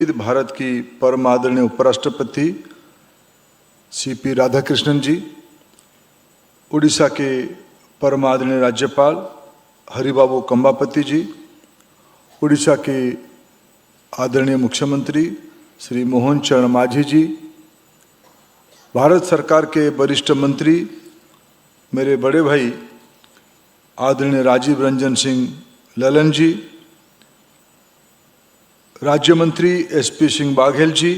भारत की परम आदरणीय उपराष्ट्रपति सीपी राधाकृष्णन जी, उड़ीसा के परम आदरणीय राज्यपाल हरिबाबू कंबापति जी, उड़ीसा के आदरणीय मुख्यमंत्री श्री मोहन चरण मांझी जी, भारत सरकार के वरिष्ठ मंत्री मेरे बड़े भाई आदरणीय राजीव रंजन सिंह ललन जी, राज्य मंत्री एसपी सिंह बाघेल जी,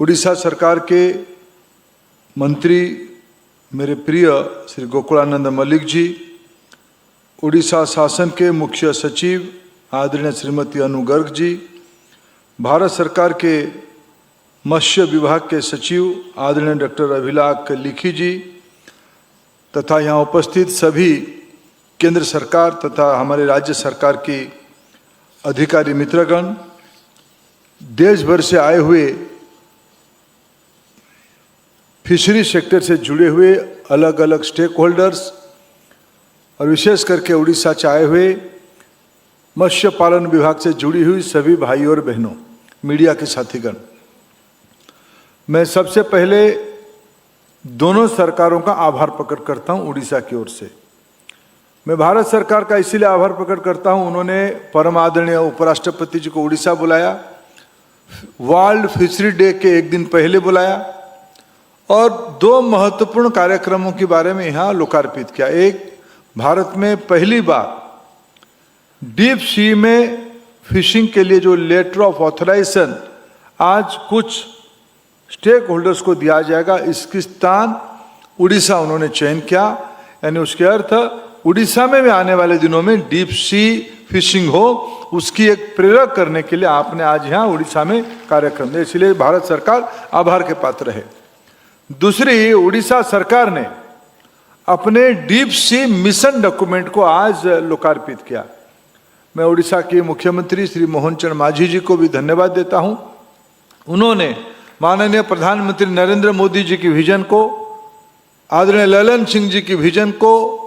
उड़ीसा सरकार के मंत्री मेरे प्रिय श्री गोकुलानंद मलिक जी, उड़ीसा शासन के मुख्य सचिव आदरणीय श्रीमती अनु गर्ग जी, भारत सरकार के मत्स्य विभाग के सचिव आदरणीय डॉक्टर अभिलाख लिखी जी तथा यहाँ उपस्थित सभी केंद्र सरकार तथा हमारे राज्य सरकार की अधिकारी मित्रगण, देश भर से आए हुए फिशरी सेक्टर से जुड़े हुए अलग अलग स्टेक होल्डर्स और विशेष करके उड़ीसा से आए हुए मत्स्य पालन विभाग से जुड़ी हुई सभी भाइयों और बहनों, मीडिया के साथीगण, मैं सबसे पहले दोनों सरकारों का आभार प्रकट करता हूं। उड़ीसा की ओर से मैं भारत सरकार का इसीलिए आभार प्रकट करता हूं, उन्होंने परम आदरणीय उपराष्ट्रपति जी को उड़ीसा बुलाया, वर्ल्ड फिशरी डे के एक दिन पहले बुलाया और दो महत्वपूर्ण कार्यक्रमों के बारे में यहाँ लोकार्पित किया। एक, भारत में पहली बार डीप सी में फिशिंग के लिए जो लेटर ऑफ ऑथराइजेशन आज कुछ स्टेक होल्डर्स को दिया जाएगा, इसकी स्थान उड़ीसा उन्होंने चयन किया। यानी उसके अर्थ उड़ीसा में भी आने वाले दिनों में डीप सी फिशिंग हो, उसकी एक प्रेरक करने के लिए आपने आज यहाँ उड़ीसा में कार्यक्रम दिया, इसलिए भारत सरकार आभार के पात्र है। दूसरी, उड़ीसा सरकार ने अपने डीप सी मिशन डॉक्यूमेंट को आज लोकार्पित किया। मैं उड़ीसा के मुख्यमंत्री श्री मोहन चरण मांझी जी को भी धन्यवाद देता हूँ। उन्होंने माननीय प्रधानमंत्री नरेंद्र मोदी जी की विजन को, आदरणीय ललन सिंह जी की विजन को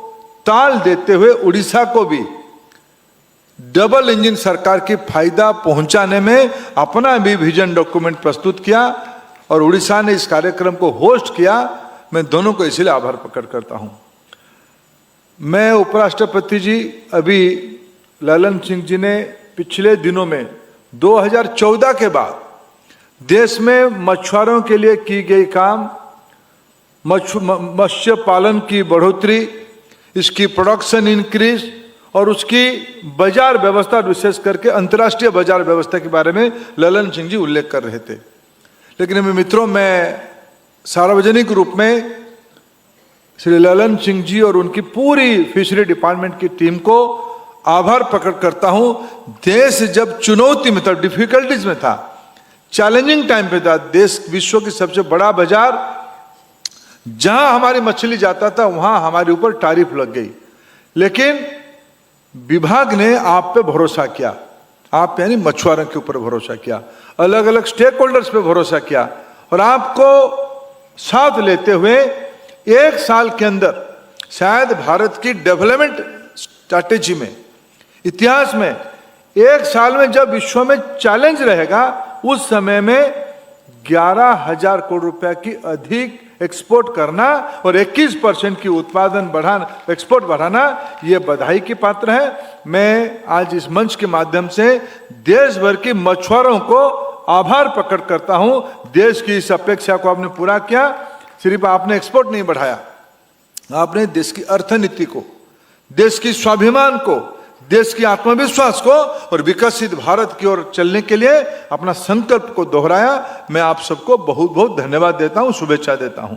ताल देते हुए उड़ीसा को भी डबल इंजन सरकार की फायदा पहुंचाने में अपना भी विजन डॉक्यूमेंट प्रस्तुत किया और उड़ीसा ने इस कार्यक्रम को होस्ट किया। मैं दोनों को इसलिए आभार प्रकट करता हूं। मैं उपराष्ट्रपति जी, अभी ललन सिंह जी ने पिछले दिनों में 2014 के बाद देश में मछुआरों के लिए की गई काम, मत्स्य पालन की बढ़ोतरी, इसकी प्रोडक्शन इंक्रीज और उसकी बाजार व्यवस्था, विशेष करके अंतर्राष्ट्रीय बाजार व्यवस्था के बारे में ललन सिंह जी उल्लेख कर रहे थे। लेकिन मित्रों, मैं सार्वजनिक रूप में श्री ललन सिंह जी और उनकी पूरी फिशरी डिपार्टमेंट की टीम को आभार प्रकट करता हूं। देश जब चुनौती में था, डिफिकल्टीज में था, चैलेंजिंग टाइम पे था, देश विश्व की सबसे बड़ा बाजार, जहां हमारी मछली जाता था वहां हमारे ऊपर टैरिफ लग गई, लेकिन विभाग ने आप पे भरोसा किया, आप यानी मछुआरों के ऊपर भरोसा किया, अलग अलग स्टेक होल्डर्स पे भरोसा किया और आपको साथ लेते हुए एक साल के अंदर शायद भारत की डेवलपमेंट स्ट्रैटेजी में, इतिहास में, एक साल में जब विश्व में चैलेंज रहेगा, उस समय में 11,000 करोड़ रुपए की अधिक एक्सपोर्ट करना और 21% की उत्पादन बढ़ाना, एक्सपोर्ट बढ़ाना, ये बधाई की पात्र है। मैं आज इस मंच के माध्यम से देश भर के मछुआरों को आभार प्रकट करता हूं। देश की इस अपेक्षा को आपने पूरा किया। सिर्फ आपने एक्सपोर्ट नहीं बढ़ाया, आपने देश की अर्थनीति को, देश की स्वाभिमान को, देश की आत्मविश्वास को और विकसित भारत की ओर चलने के लिए अपना संकल्प को दोहराया। मैं आप सबको बहुत बहुत धन्यवाद देता हूं, शुभेच्छा देता हूं।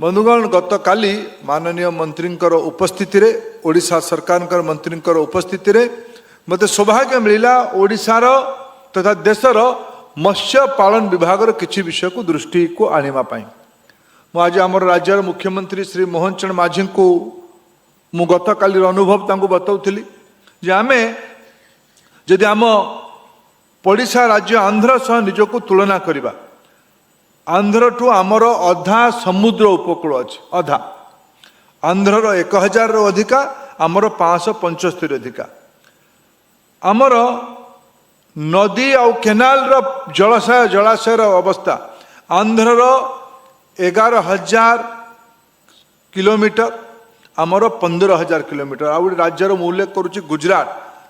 बंधुगण, गत काली माननीय मंत्री उपस्थिति रे, ओडिशा सरकार मंत्री उपस्थिति रे मते सौभाग्य मिला ओडिशार तथा देशर मत्स्य पालन विभाग किसी विषय को दृष्टि को आनिबा पाई। मु आज आम राज्यर मुख्यमंत्री श्री मोहन चरण मांझी को मु गत काली अनुभव तांको बताउथिली जे आमे जदि आम पड़िशा राज्य आंध्र सह निजको तुलना करिबा, आंध्र ठू आमर अधा समुद्र उपकूल अच्छे, अधा आंध्र 1000 अधिका, आमर 575 अधिका। आमर नदी आउ केनाल जलाशय जलाशयर अवस्था आंध्र 11,000 किलोमीटर आमर 15,000 किलोमीटर आ राज्यर उल्लेख करुच्ची गुजरात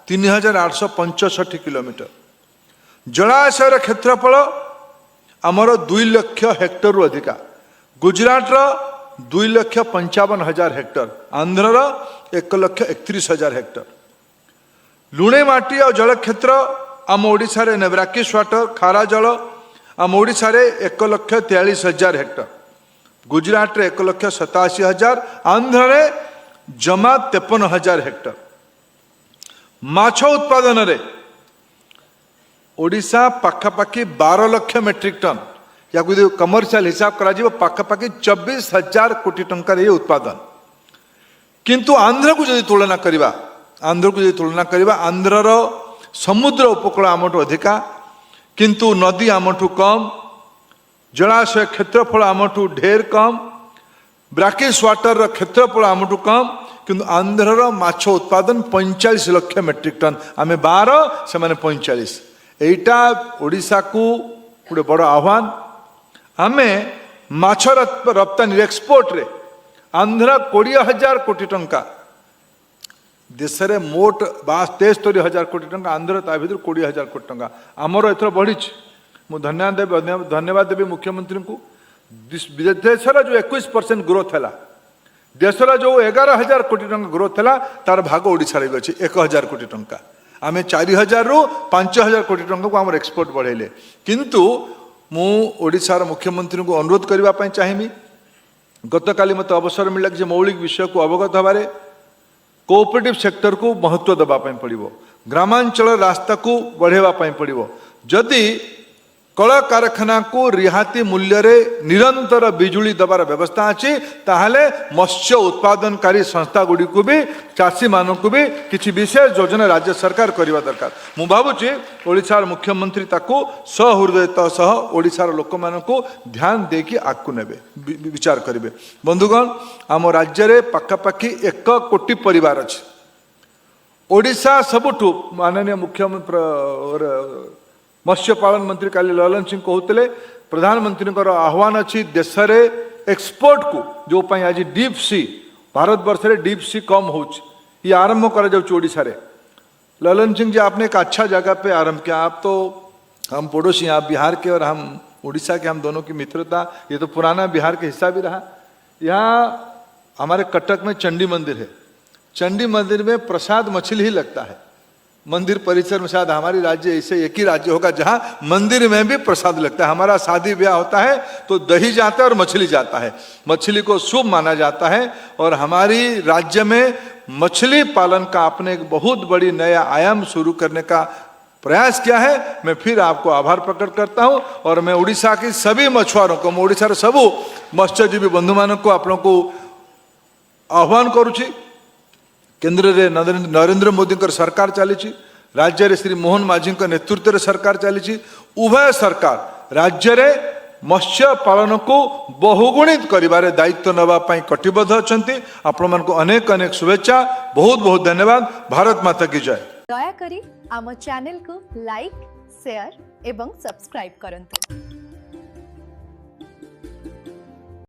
3,865 किलोमीटर जलाशयर क्षेत्रफल आमर 2 लाख हेक्टर अधिका गुजरात 2,55,000 हेक्टर आंध्र 1,31,000 हेक्टर लुणे माटी और जल क्षेत्र आम ओडिशा रे नेब्राकिस वाटर खारा जल आम ओडिशा रे 1,43,000 हेक्टर गुजरात रे 1,87,000 आंध्र रे जमा 53,000 हेक्टर माछ उत्पादन रे ओडिशा पाखापाखि 12 लाख मेट्रिक टन या कमर्शियल हिसाब करा पाखापाखि 24,000 कोटी टंकार ये उत्पादन किंतु आंध्र को यदि तुलना करवा आंध्रर समुद्र उपकूल आमठू अधिका किंतु नदी आमठू कम जलाशय क्षेत्रफल आमठू ढेर कम ब्राकिस वाटर क्षेत्रफल आमठू कम किंतु आंध्रर माछ उत्पादन 45 लाख मेट्रिक टन आम 12 से 45 एटा ओडिशा को गोटे बड़ आह्वान आमे माछ रप्तानी एक्सपोर्ट रे आंध्र 20,000 कोटी टंका देश रे मोट 73,000 कोटी टंका आंध्र ता भीतर 20,000 कोटी टंका आमर एथर बढ़ी मु धन्यवाद देवी मुख्यमंत्री को देशर जो 21% ग्रोथ है देशर जो 11,000 कोटी टंका ग्रोथ है तार भाग ओडिशा रे भी अच्छी 1,000 कोटी टंका आम 4,000 रु 5,000 कोटी टंका को आम एक्सपोर्ट बढ़ेले किंतु मु ओडिशार मुख्यमंत्री को अनुरोध करने चाहिए गतकाली मत अवसर मिला कि मौलिक विषय को अवगत हबारे कोऑपरेटिव सेक्टर को महत्व देवाई पड़ो ग्रामांचल रास्ता को बढ़ावाई पड़ो जदि कल कारखाना को रिहाती मूल्य रे निरंतर बिजुली दबार व्यवस्था अच्छी ताहले मत्स्य उत्पादनकारी संस्था गुड़ी को भी चाषी मान को भी किसी विशेष योजना राज्य सरकार करवा दरकार मु भावुची ओडिशार मुख्यमंत्री ताको सहृदयता सह ओडिशार लोक मान को ध्यान देकी आगु नेबे विचार करेंगे बंधुगण आम राज्य रे पाखापाखि 1 कोटी परिवार अच्छे ओडिशा सबुठू माननीय मुख्यमंत्री मत्स्य पालन मंत्री काली ललन सिंह कहते प्रधानमंत्री आह्वान अच्छी देश रे एक्सपोर्ट को जो आज डीप सी भारत वर्ष रे डीप सी कम हो आरंभ कर ललन सिंह जी आपने एक अच्छा जगह पे आरंभ किया आप तो हम पड़ोसी आप बिहार के और हम उड़ीसा के हम दोनों की मित्रता ये तो पुराना बिहार के हिस्सा भी रहा यहाँ हमारे कटक में चंडी मंदिर है चंडी मंदिर में प्रसाद मछली ही लगता है मंदिर परिसर में शायद हमारी राज्य ऐसे एक ही राज्य होगा जहां मंदिर में भी प्रसाद लगता है हमारा शादी ब्याह होता है तो दही जाता है और मछली जाता है मछली को शुभ माना जाता है और हमारी राज्य में मछली पालन का आपने एक बहुत बड़ी नया आयाम शुरू करने का प्रयास किया है मैं फिर आपको आभार प्रकट करता हूं और मैं उड़ीसा की सभी मछुआरों को उड़ीसा सबू मत्स्यजीवी बंधु मान को आप को आह्वान करुच्ची केंद्र रे नरेंद्र मोदी सरकार चली राज्य रे श्री मोहन माझी नेतृत्व रे सरकार चली उभय सरकार राज्य रे मत्स्य पालन को बहुगुणित करिबारे दायित्व नवा पई कटिबद्ध अछंती आपण मन को अनेक अनेक शुभेच्छा बहुत बहुत धन्यवाद भारत माता की जय दया करी आम चैनल को लाइक शेयर एवं सब्सक्राइब करंतु।